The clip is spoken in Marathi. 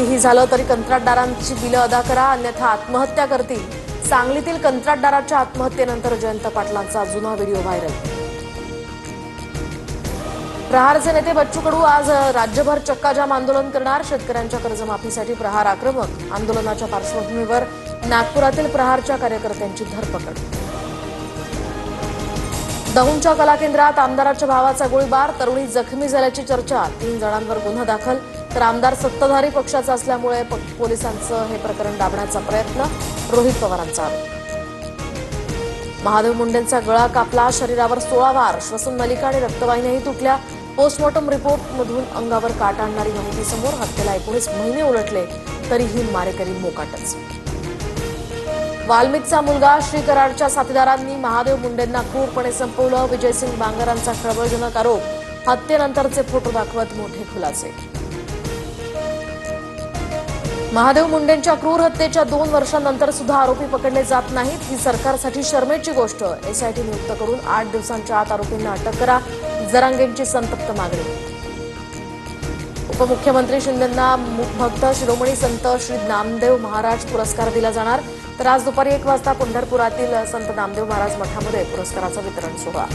काहीही झालं तरी कंत्राटदारांची बिलं अदा करा, अन्यथा आत्महत्या करतील. सांगलीतील कंत्राटदाराच्या आत्महत्येनंतर जयंत पाटलांचा जुना व्हिडिओ व्हायरल. प्रहारचे नेते बच्चू कडू आज राज्यभर चक्काजाम आंदोलन करणार. शेतकऱ्यांच्या कर्जमाफीसाठी प्रहार आक्रमक. आंदोलनाच्या पार्श्वभूमीवर नागपुरातील प्रहारच्या कार्यकर्त्यांची धरपकड. दौंडच्या कला केंद्रात आमदाराच्या भावाचा गोळीबार. तरुणी जखमी झाल्याची चर्चा. 3 जणांवर गुन्हा दाखल. तर आमदार सत्ताधारी पक्षाचा असल्यामुळे पोलिसांचं हे प्रकरण दाबण्याचा प्रयत्न. रोहित पवारांचा आरोप. महादेव मुंडेंचा गळा कापला. शरीरावर 16 वार. श्वसन नलिका आणि रक्तवाहिन्याही तुटल्या. पोस्टमॉर्टम रिपोर्टमधून अंगावर काट आणणारी माहिती समोर. हत्येला 19 महिने उलटले तरीही मारेकरी मोकाटच. वाल्मिकचा मुलगा श्री कराडच्या साथीदारांनी महादेव मुंडेंना क्रूरपणे संपवलं. विजयसिंग बांगरांचा खळबळजनक आरोप. हत्येनंतरचे फोटो दाखवत मोठे खुलासे. महादेव मुंडेंच्या क्रूर हत्येच्या 2 वर्षांनंतर सुद्धा आरोपी पकडले जात नाहीत. ही सरकारसाठी शरमेची गोष्ट. एसआयटी नियुक्त करून 8 दिवसांच्या आत आरोपींना अटक करा. जरांगेंची संतप्त मागणी. उपमुख्यमंत्री शिंदेंना भक्त शिरोमणी संत श्री नामदेव महाराज पुरस्कार दिला जाणार. तर आज दुपारी 1 वाजता पंढरपुरातील संत नामदेव महाराज मठामध्ये पुरस्काराचं वितरण सोहळा.